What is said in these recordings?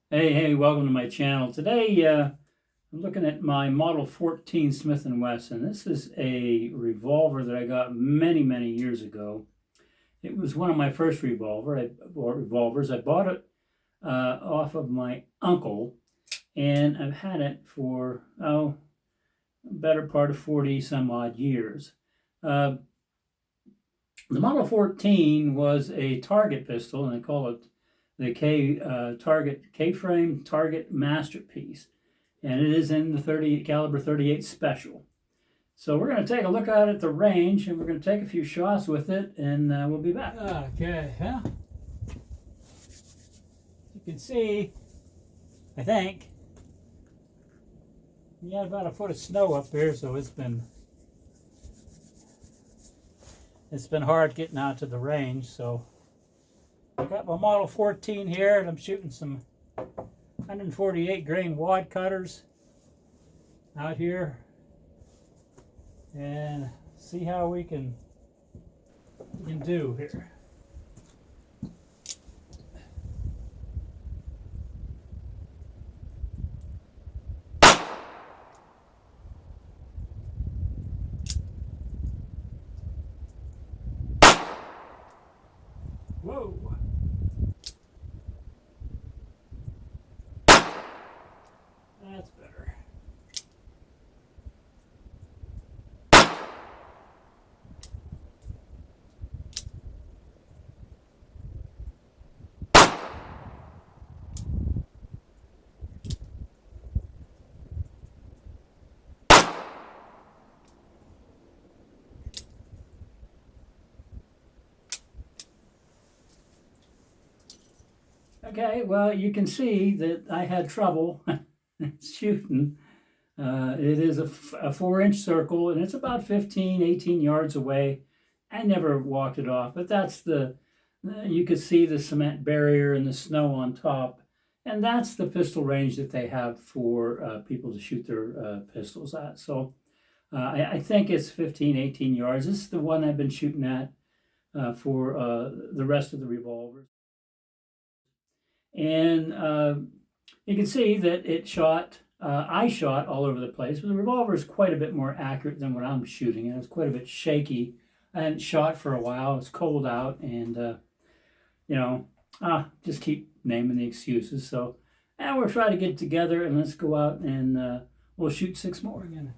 Hey, welcome to my channel. Today, I'm looking at my Model 14 Smith & Wesson. This is a revolver that I got many years ago. It was one of my first revolvers. I bought it off of my uncle, and I've had it for, a better part of 40 some odd years. The Model 14 was a target pistol, and they call it the K-frame target masterpiece, and it is in the 30 caliber 38 special. So we're going to take a look at it at the range, and we're going to take a few shots with it, and we'll be back. Okay, well, you can see, I think, we got about a foot of snow up here, so it's been hard getting out to the range. So I got my Model 14 here, and I'm shooting some 148 grain wad cutters out here, and see how we can do here. Whoa. That's better. Okay, well, you can see that I had trouble shooting. It is a 4-inch circle, and it's about 15-18 yards away. I never walked it off, but that's you could see the cement barrier and the snow on top, and that's the pistol range that they have for people to shoot their pistols at. So I think it's 15-18 yards. This is the one I've been shooting at for the rest of the revolvers. And you can see that I shot all over the place, but the revolver is quite a bit more accurate than what I'm shooting, and it's quite a bit shaky. I hadn't shot for a while. It's cold out, and just keep naming the excuses. So we'll try to get together, and let's go out and we'll shoot 6 more again.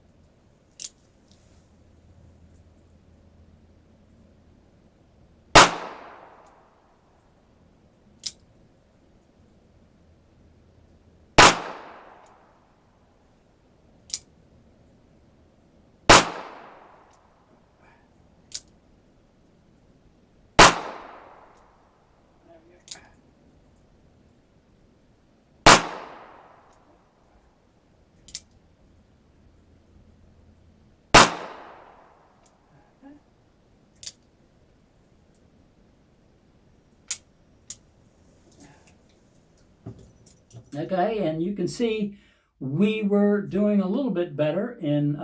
Okay, and you can see we were doing a little bit better in,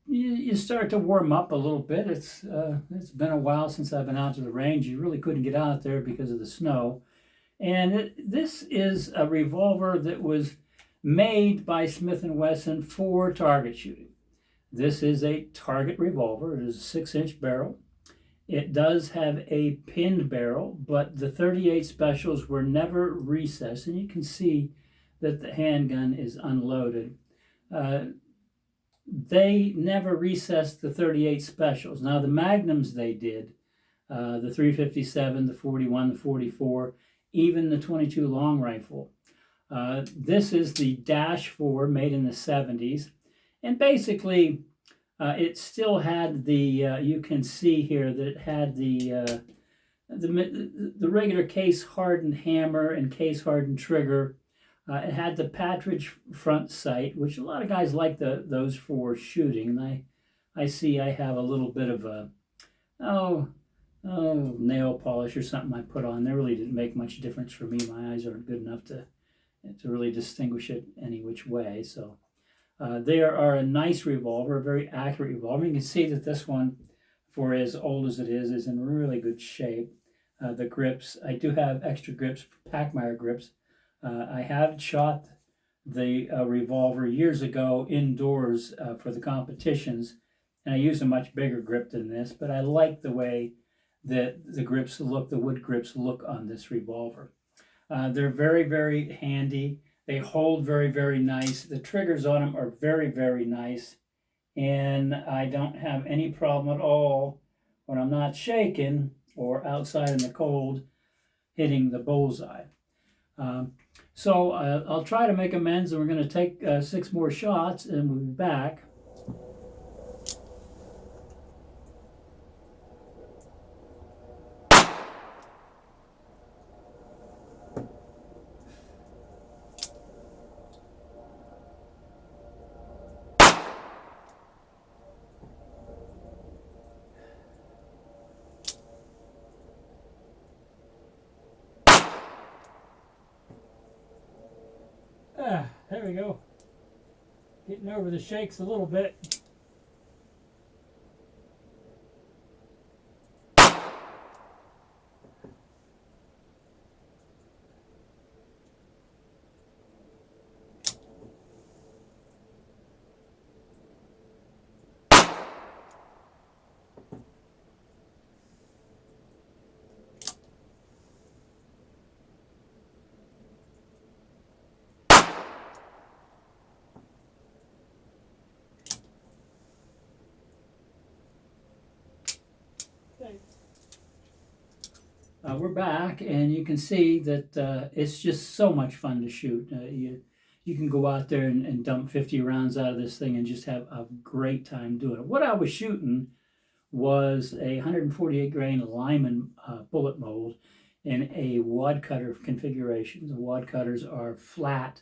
you start to warm up a little bit. It's been a while since I've been out to the range. You really couldn't get out there because of the snow. And this is a revolver that was made by Smith & Wesson for target shooting. This is a target revolver. It is a 6-inch barrel. It does have a pinned barrel, but the 38 specials were never recessed, and you can see that the handgun is unloaded. They never recessed the 38 specials. Now the magnums they did, the 357, the 41, the 44, even the 22 long rifle. This is the Dash 4 made in the 70s, and basically it still had the, you can see here that it had the regular case hardened hammer and case hardened trigger. It had the partridge front sight, which a lot of guys like those for shooting. And I see I have a little bit of a nail polish or something I put on. There really didn't make much difference for me. My eyes aren't good enough to really distinguish it any which way. So they are a nice revolver, a very accurate revolver. You can see that this one, for as old as it is in really good shape. the grips. I do have extra grips, Packmeyer grips. I have shot the revolver years ago indoors for the competitions, and I used a much bigger grip than this, but I like the way that the grips look, the wood grips look on this revolver. They're very, very handy. They hold very, very nice. The triggers on them are very, very nice, and I don't have any problem at all when I'm not shaking or outside in the cold hitting the bullseye. So I'll try to make amends, and we're going to take 6 more shots, and we'll be back. There we go. Getting over the shakes a little bit. We're back, and you can see that it's just so much fun to shoot. You can go out there and dump 50 rounds out of this thing and just have a great time doing it. What I was shooting was a 148 grain Lyman bullet mold in a wad cutter configuration. The wad cutters are flat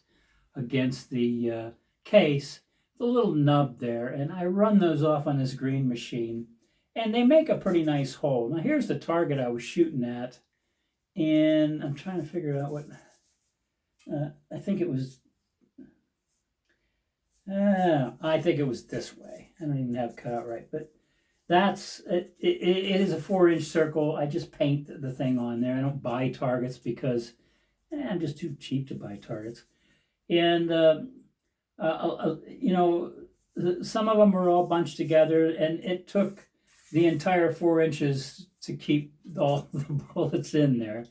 against the case, the little nub there, and I run those off on this green machine, and they make a pretty nice hole. Now here's the target I was shooting at, and I'm trying to figure out what, I think it was this way. I don't even have it cut out right, but that's, it is a 4-inch circle. I just paint the thing on there. I don't buy targets because I'm just too cheap to buy targets. And, you know, some of them were all bunched together, and it took the entire 4 inches to keep all the bullets in there.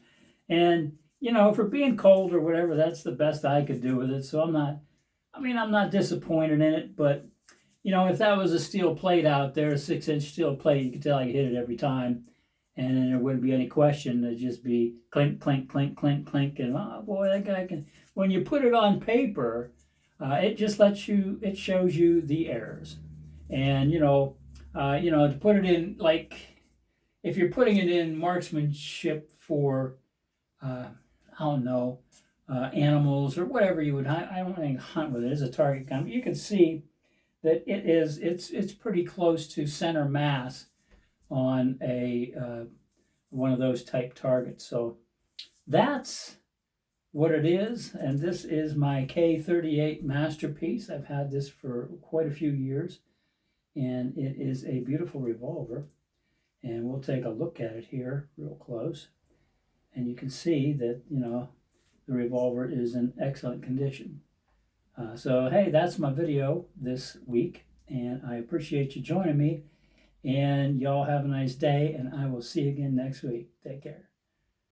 And, you know, for being cold or whatever, that's the best I could do with it. So I'm not disappointed in it, but, you know, if that was a steel plate out there, a 6-inch steel plate, you could tell I could hit it every time, and then there wouldn't be any question. It'd just be clink, clink, clink, clink, clink, and oh boy, that guy can. When you put it on paper, it just it shows you the errors, and to put it in, like, if you're putting it in marksmanship for, I don't know, animals or whatever you would hunt. I don't think hunt with it as a target gun. But you can see that it's pretty close to center mass on a one of those type targets. So that's what it is, and this is my K38 masterpiece. I've had this for quite a few years, and it is a beautiful revolver. And we'll take a look at it here real close, and you can see that, you know, the revolver is in excellent condition. So hey, that's my video this week, and I appreciate you joining me, and y'all have a nice day, and I will see you again next week. Take care.